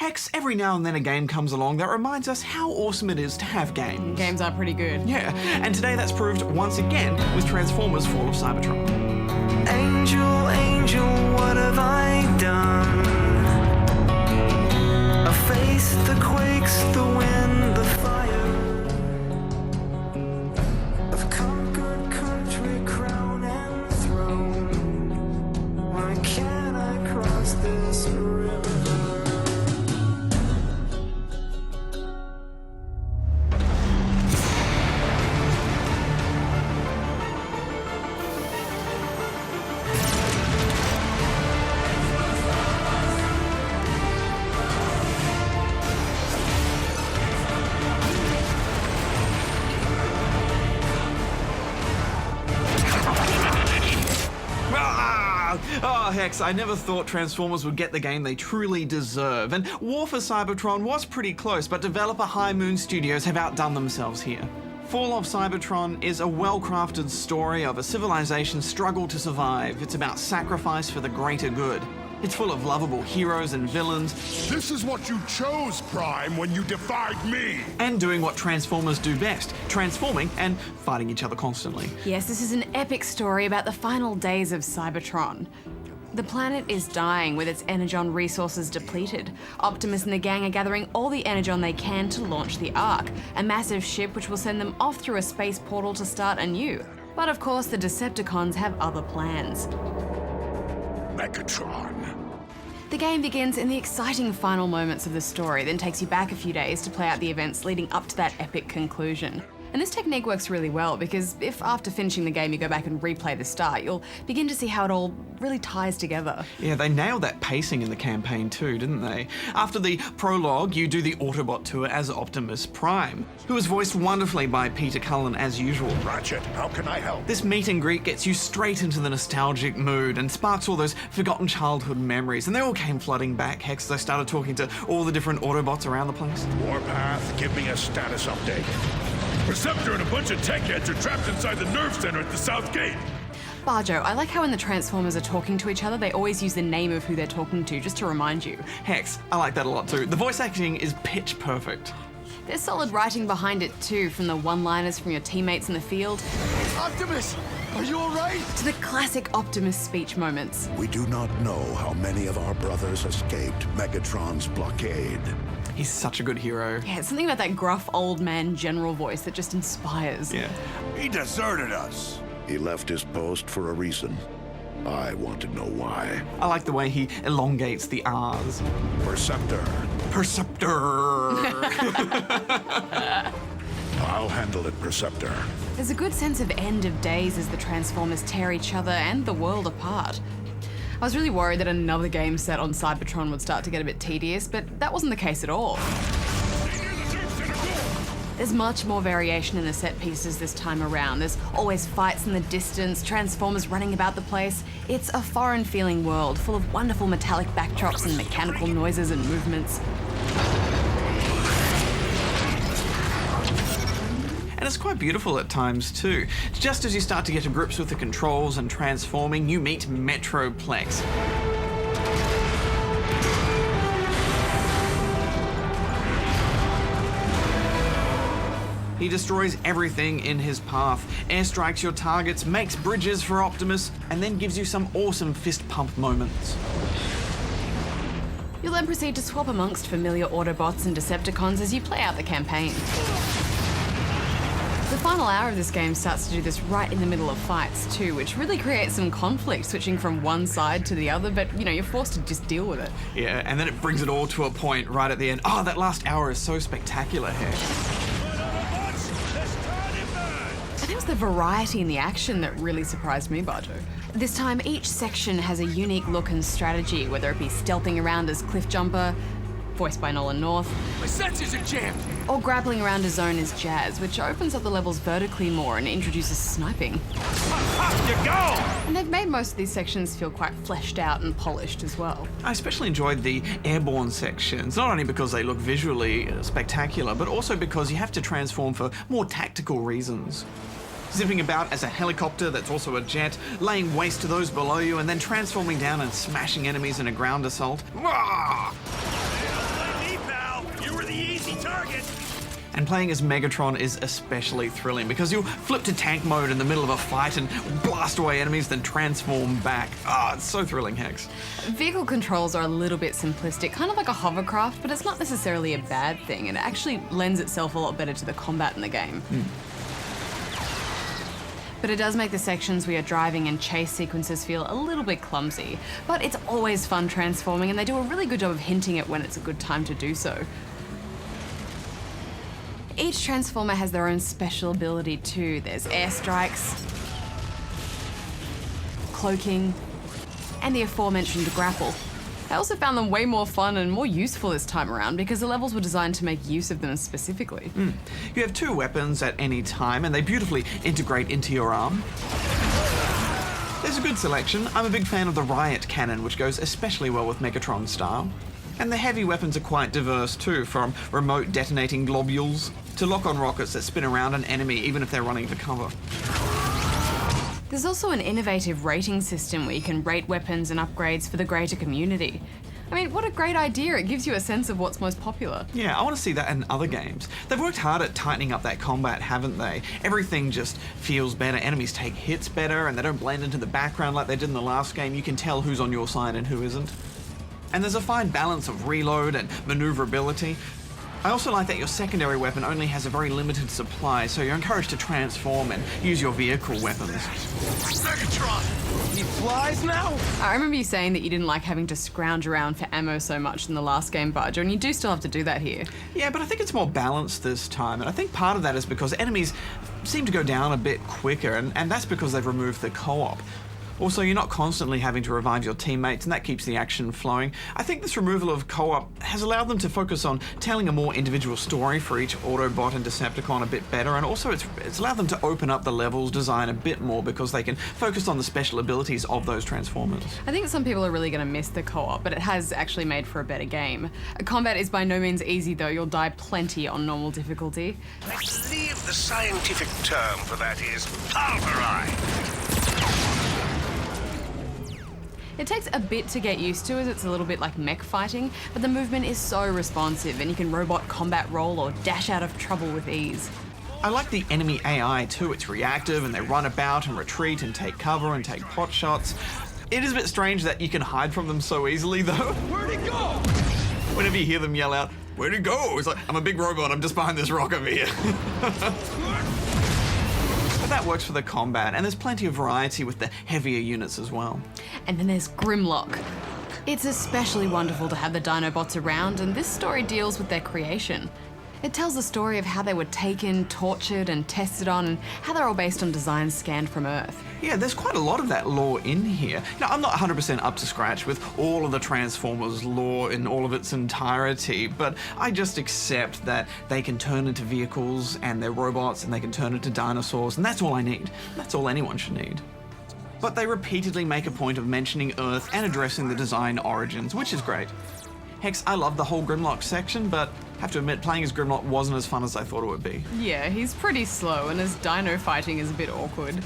Hex, every now and then a game comes along that reminds us how awesome it is to have games. Games are pretty good. Yeah, and today that's proved once again with Transformers Fall of Cybertron. Angel, angel, what have I done? A face that quakes, the wind, the fire. I've conquered country, crown and throne. Why can't I cross this river? Oh, Hex, I never thought Transformers would get the game they truly deserve. And War for Cybertron was pretty close, but developer High Moon Studios have outdone themselves here. Fall of Cybertron is a well-crafted story of a civilization's struggle to survive. It's about sacrifice for the greater good. It's full of lovable heroes and villains. This is what you chose, Prime, when you defied me! And doing what Transformers do best, transforming and fighting each other constantly. Yes, this is an epic story about the final days of Cybertron. The planet is dying with its energon resources depleted. Optimus and the gang are gathering all the energon they can to launch the Ark, a massive ship which will send them off through a space portal to start anew. But of course, the Decepticons have other plans. Megatron. The game begins in the exciting final moments of the story, then takes you back a few days to play out the events leading up to that epic conclusion. And this technique works really well because if after finishing the game you go back and replay the start, you'll begin to see how it all really ties together. Yeah, they nailed that pacing in the campaign too, didn't they? After the prologue, you do the Autobot tour as Optimus Prime, who was voiced wonderfully by Peter Cullen as usual. Ratchet, how can I help? This meet and greet gets you straight into the nostalgic mood and sparks all those forgotten childhood memories, and they all came flooding back, Hex, as I started talking to all the different Autobots around the place. Warpath, give me a status update. Perceptor and a bunch of tech heads are trapped inside the nerve center at the south gate. Barjo, I like how when the Transformers are talking to each other, they always use the name of who they're talking to, just to remind you. Hex, I like that a lot too. The voice acting is pitch perfect. There's solid writing behind it too, from the one-liners from your teammates in the field Optimus, are you alright? to the classic Optimus speech moments. We do not know how many of our brothers escaped Megatron's blockade. He's such a good hero. Yeah, it's something about that gruff old man general voice that just inspires. Yeah. He deserted us. He left his post for a reason. I want to know why. I like the way he elongates the R's. Perceptor, Perceptor! I'll handle it, Perceptor. There's a good sense of end of days as the Transformers tear each other and the world apart. I was really worried that another game set on Cybertron would start to get a bit tedious, but that wasn't the case at all. There's much more variation in the set pieces this time around. There's always fights in the distance, Transformers running about the place. It's a foreign-feeling world full of wonderful metallic backdrops and mechanical noises and movements. And it's quite beautiful at times too. Just as you start to get to grips with the controls and transforming, you meet Metroplex. He destroys everything in his path, airstrikes your targets, makes bridges for Optimus, and then gives you some awesome fist pump moments. You'll then proceed to swap amongst familiar Autobots and Decepticons as you play out the campaign. The final hour of this game starts to do this right in the middle of fights too, which really creates some conflict switching from one side to the other, but you know, you're forced to just deal with it. Yeah, and then it brings it all to a point right at the end. Oh, that last hour is so spectacular here. And it was the variety in the action that really surprised me, Barjo. This time, each section has a unique look and strategy, whether it be stealthing around as Cliffjumper, voiced by Nolan North, My senses are jammed. or grappling around a zone as Jazz, which opens up the levels vertically more and introduces sniping. Up you go! And they've made most of these sections feel quite fleshed out and polished as well. I especially enjoyed the airborne sections, not only because they look visually spectacular, but also because you have to transform for more tactical reasons. Zipping about as a helicopter that's also a jet, laying waste to those below you, and then transforming down and smashing enemies in a ground assault. Wah! fairly easy target. And playing as Megatron is especially thrilling because you'll flip to tank mode in the middle of a fight and blast away enemies, then transform back. It's so thrilling, Hex. Vehicle controls are a little bit simplistic, kind of like a hovercraft, but it's not necessarily a bad thing, and it actually lends itself a lot better to the combat in the game. But it does make the sections where you're driving and chase sequences feel a little bit clumsy. But it's always fun transforming, and they do a really good job of hinting at when it's a good time to do so. Each Transformer has their own special ability too. There's airstrikes, cloaking, and the aforementioned grapple. I also found them way more fun and more useful this time around because the levels were designed to make use of them specifically. You have 2 weapons at any time and they beautifully integrate into your arm. There's a good selection. I'm a big fan of the Riot Cannon, which goes especially well with Megatron style. And the heavy weapons are quite diverse too, from remote detonating globules to lock-on rockets that spin around an enemy even if they're running for cover. There's also an innovative rating system where you can rate weapons and upgrades for the greater community. I mean, what a great idea. It gives you a sense of what's most popular. Yeah, I want to see that in other games. They've worked hard at tightening up that combat, haven't they? Everything just feels better. Enemies take hits better and they don't blend into the background like they did in the last game. You can tell who's on your side and who isn't. And there's a fine balance of reload and maneuverability. I also like that your secondary weapon only has a very limited supply, so you're encouraged to transform and use your vehicle weapons. Megatron! He flies now? I remember you saying that you didn't like having to scrounge around for ammo so much in the last game, Budge, and you do still have to do that here. Yeah, but I think it's more balanced this time, and I think part of that is because enemies seem to go down a bit quicker, and that's because they've removed the co-op. Also, you're not constantly having to revive your teammates, and that keeps the action flowing. I think this removal of co-op has allowed them to focus on telling a more individual story for each Autobot and Decepticon a bit better, and also it's allowed them to open up the levels design a bit more because they can focus on the special abilities of those Transformers. I think some people are really going to miss the co-op, but it has actually made for a better game. Combat is by no means easy though, you'll die plenty on normal difficulty. I believe the scientific term for that is pulverized. It takes a bit to get used to as it's a little bit like mech fighting, but the movement is so responsive and you can robot combat roll or dash out of trouble with ease. I like the enemy AI too. It's reactive and they run about and retreat and take cover and take pot shots. It is a bit strange that you can hide from them so easily though. Where'd he go? Whenever you hear them yell out, "Where'd it go?" It's like, I'm a big robot, I'm just behind this rock over here. But that works for the combat, and there's plenty of variety with the heavier units as well. And then there's Grimlock. It's especially wonderful to have the Dinobots around, and this story deals with their creation. It tells the story of how they were taken, tortured, and tested on, and how they're all based on designs scanned from Earth. Yeah, there's quite a lot of that lore in here. Now, I'm not 100% up to scratch with all of the Transformers lore in all of its entirety, but I just accept that they can turn into vehicles and they're robots and they can turn into dinosaurs, and that's all I need. That's all anyone should need. But they repeatedly make a point of mentioning Earth and addressing the design origins, which is great. Hex, I love the whole Grimlock section, but have to admit, playing as Grimlock wasn't as fun as I thought it would be. Yeah, he's pretty slow, and his dino fighting is a bit awkward.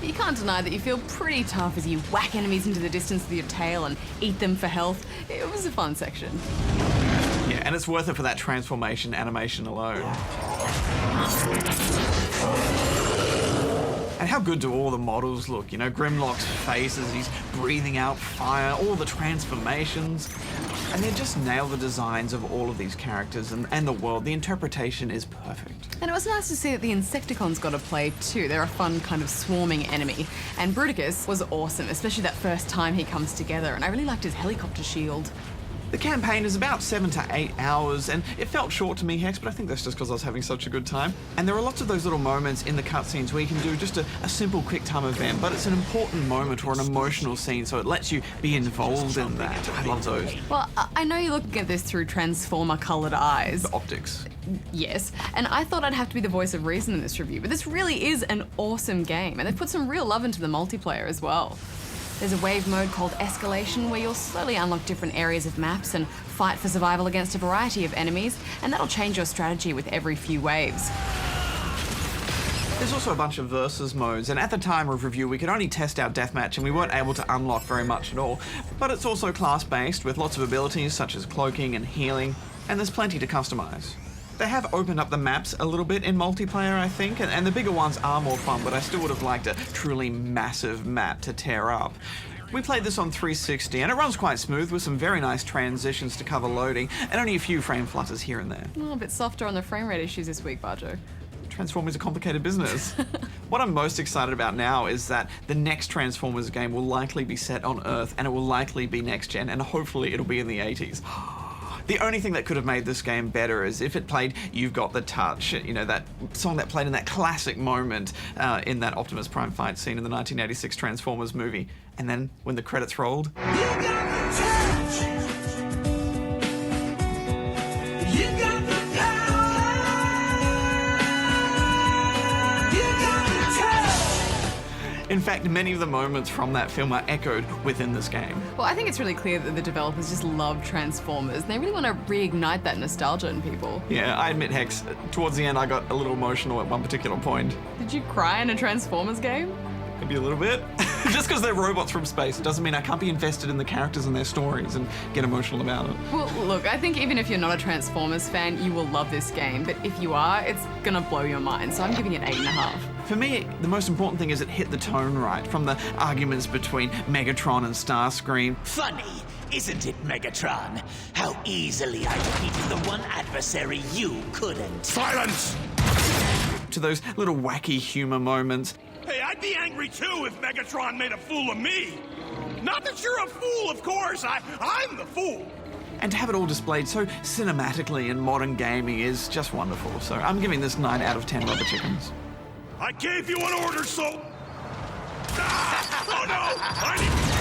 But you can't deny that you feel pretty tough as you whack enemies into the distance with your tail and eat them for health. It was a fun section. Yeah, and it's worth it for that transformation animation alone. And how good do all the models look? You know, Grimlock's face as he's breathing out fire, all the transformations. And they just nail the designs of all of these characters and the world. The interpretation is perfect. And it was nice to see that the Insecticons got a play too. They're a fun kind of swarming enemy. And Bruticus was awesome, especially that first time he comes together. And I really liked his helicopter shield. The campaign is about 7 to 8 hours, and it felt short to me, Hex, but I think that's just because I was having such a good time. And there are lots of those little moments in the cutscenes where you can do just a simple quick-time event, but it's an important moment or an emotional scene, so it lets you be involved in that. I love those. Well, I know you're looking at this through Transformer-coloured eyes. The optics. Yes, and I thought I'd have to be the voice of reason in this review, but this really is an awesome game, and they've put some real love into the multiplayer as well. There's a wave mode called Escalation where you'll slowly unlock different areas of maps and fight for survival against a variety of enemies, and that'll change your strategy with every few waves. There's also a bunch of versus modes, and at the time of review we could only test our deathmatch and we weren't able to unlock very much at all. But it's also class-based with lots of abilities such as cloaking and healing. And there's plenty to customize. They have opened up the maps a little bit in multiplayer, I think, and the bigger ones are more fun, but I still would have liked a truly massive map to tear up. We played this on 360 and it runs quite smooth with some very nice transitions to cover loading and only a few frame flutters here and there. Oh, a bit softer on the frame rate issues this week, Barjo. Transformers is a complicated business. What I'm most excited about now is that the next Transformers game will likely be set on Earth and it will likely be next gen and hopefully it'll be in the 80s. The only thing that could have made this game better is if it played You've Got the Touch, you know, that song that played in that classic moment in that Optimus Prime fight scene in the 1986 Transformers movie. And then when the credits rolled... You got the touch. You got the power. You got the touch. In fact, many of the moments from that film are echoed within this game. Well, I think it's really clear that the developers just love Transformers and they really want to reignite that nostalgia in people. Yeah, I admit, Hex, towards the end I got a little emotional at one particular point. Did you cry in a Transformers game? Maybe a little bit. Just because they're robots from space doesn't mean I can't be invested in the characters and their stories and get emotional about it. Well, look, I think even if you're not a Transformers fan, you will love this game. But if you are, it's gonna blow your mind. So I'm giving it 8.5. For me, the most important thing is it hit the tone right, from the arguments between Megatron and Starscream. Funny, isn't it, Megatron? How easily I defeated the one adversary you couldn't. Silence! To those little wacky humor moments. Hey, I'd be angry too if Megatron made a fool of me. Not that you're a fool, of course. I'm the fool. And to have it all displayed so cinematically in modern gaming is just wonderful. So I'm giving this 9 out of 10 rubber chickens. I gave you an order, so... Ah! Oh no! I need...